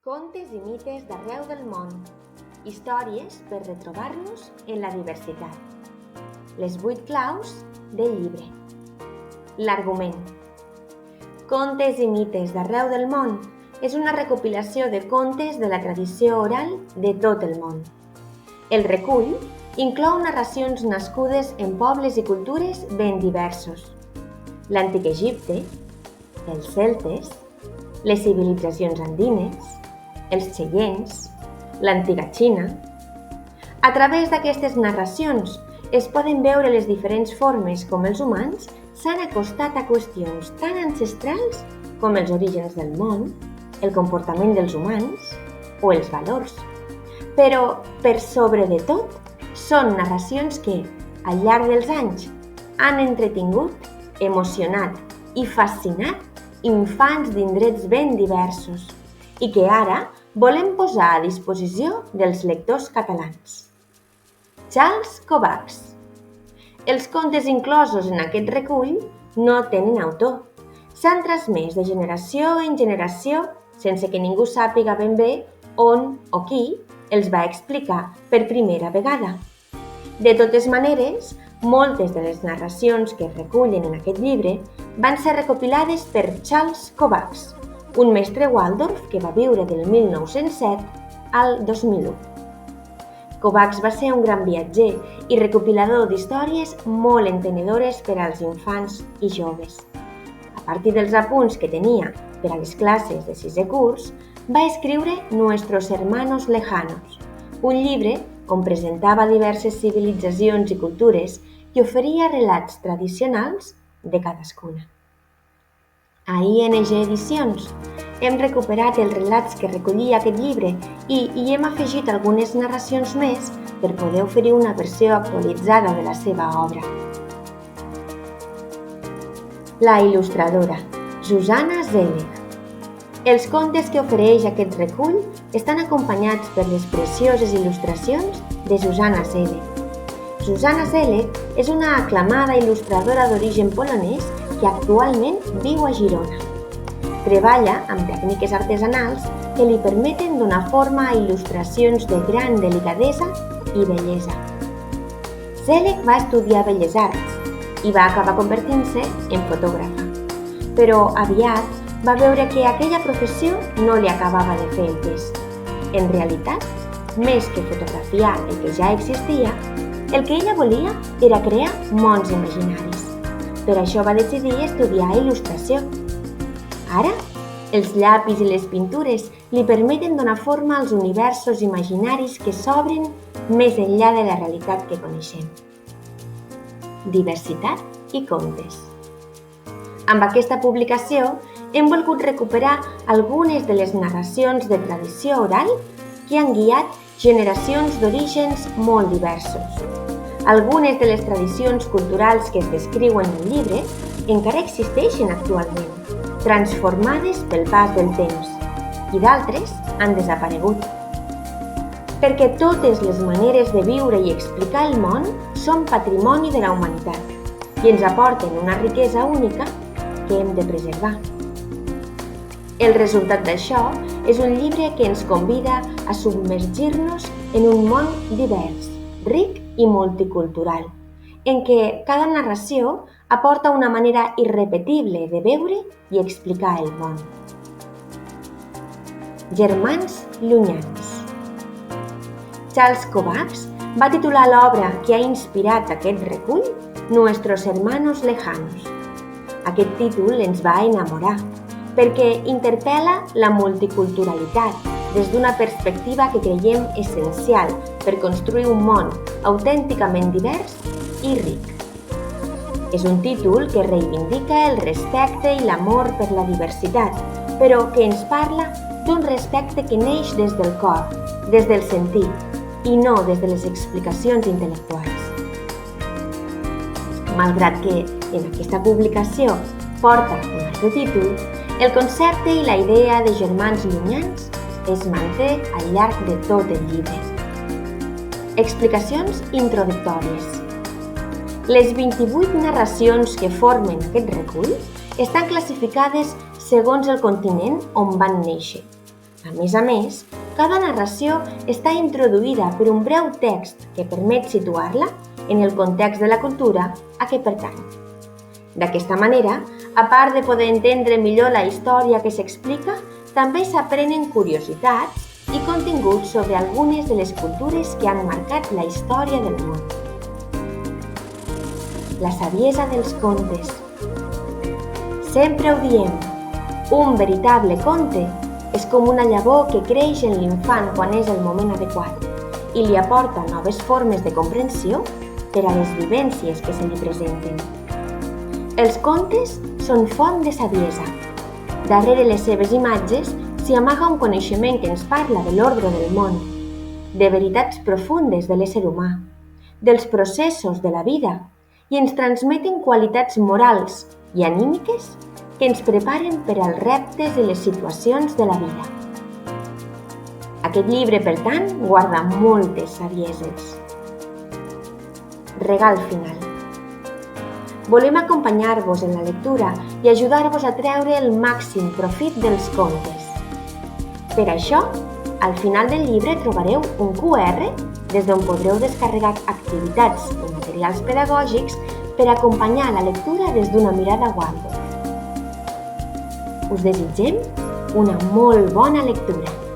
Contes i mites d'arreu del món. Històries per retrobar-nos en la diversitat. Les 8 claus del llibre. L'argument. Contes i mites d'arreu del món és una recopilació de contes de la tradició oral de tot el món. El recull inclou narracions nascudes en pobles i cultures ben diversos. L'antic Egipte, els celtes, les civilitzacions andines, els xeiens, l'antiga Xina. A través d'aquestes narracions es poden veure les diferents formes com els humans s'han acostat a qüestions tan ancestrals com els orígens del món, el comportament dels humans o els valors. Però, per sobre de tot, són narracions que, al llarg dels anys, han entretingut, emocionat i fascinat infants d'indrets ben diversos i que ara volem posar a disposició dels lectors catalans. Charles Kovacs. Els contes inclosos en aquest recull no tenen autor. S'han transmès de generació en generació sense que ningú sàpiga ben bé on o qui els va explicar per primera vegada. De totes maneres, moltes de les narracions que es recullen en aquest llibre van ser recopilades per Charles Kovacs, un mestre Waldorf que va viure del 1907 al 2001. Kovacs va ser un gran viatger i recopilador d'històries molt entenedores per als infants i joves. A partir dels apunts que tenia per a les classes de sisè curs, va escriure Nuestros hermanos lejanos, un llibre on presentava diverses civilitzacions i cultures i oferia relats tradicionals de cadascuna. A ING Edicions hem recuperat els relats que recollia aquest llibre i hi hem afegit algunes narracions més per poder oferir una versió actualitzada de la seva obra. La il·lustradora, Susanna Selig. Els contes que ofereix aquest recull estan acompanyats per les precioses il·lustracions de Susanna Selig. Susanna Selig és una aclamada il·lustradora d'origen polonès que actualment viu a Girona. Treballa amb tècniques artesanals que li permeten donar forma a il·lustracions de gran delicadesa i bellesa. Selig va estudiar Belles Arts i va acabar convertint-se en fotògrafa, però aviat va veure que aquella professió no li acabava de fer el pes. En realitat, més que fotografiar el que ja existia, el que ella volia era crear mons imaginaris. Per això va decidir estudiar il·lustració. Ara, els llapis i les pintures li permeten donar forma als universos imaginaris que s'obren més enllà de la realitat que coneixem. Diversitat i contes. Amb aquesta publicació hem volgut recuperar algunes de les narracions de tradició oral que han guiat generacions d'orígens molt diversos. Algunes de les tradicions culturals que es descriuen en el llibre encara existeixen actualment, transformades pel pas del temps, i d'altres han desaparegut. Perquè totes les maneres de viure i explicar el món són patrimoni de la humanitat i ens aporten una riquesa única que hem de preservar. El resultat d'això és un llibre que ens convida a submergir-nos en un món divers, ric i multicultural, en què cada narració aporta una manera irrepetible de veure i explicar el món. Germans llunyans. Charles Kovacs va titular l'obra que ha inspirat aquest recull Nuestros hermanos lejanos. Aquest títol ens va enamorar, perquè interpel·la la multiculturalitat des d'una perspectiva que creiem essencial per construir un món autènticament divers i ric. És un títol que reivindica el respecte i l'amor per la diversitat, però que ens parla d'un respecte que neix des del cor, des del sentit, i no des de les explicacions intel·lectuals. Malgrat que en aquesta publicació porta un altre títol, el concepte i la idea de germans llunyans es manté al llarg de tot el llibre. Explicacions introductòries. Les 28 narracions que formen aquest recull estan classificades segons el continent on van néixer. A més, cada narració està introduïda per un breu text que permet situar-la en el context de la cultura a què pertany. D'aquesta manera, a part de poder entendre millor la història que s'explica, també s'aprenen curiositats i continguts sobre algunes de les cultures que han marcat la història del món. La saviesa dels contes. Sempre ho diem, un veritable conte és com una llavor que creix en l'infant quan és el moment adequat i li aporta noves formes de comprensió per a les vivències que se li presenten. Els contes són font de saviesa. Darrere les seves imatges s'hi amaga un coneixement que ens parla de l'ordre del món, de veritats profundes de l'ésser humà, dels processos de la vida i ens transmeten qualitats morals i anímiques que ens preparen per als reptes i les situacions de la vida. Aquest llibre, per tant, guarda moltes savieses. Regal final. Volem acompanyar-vos en la lectura i ajudar-vos a treure el màxim profit dels contes. Per això, al final del llibre trobareu un QR des d'on podreu descarregar activitats i materials pedagògics per acompanyar la lectura des d'una mirada Waldorf. Us desitgem una molt bona lectura!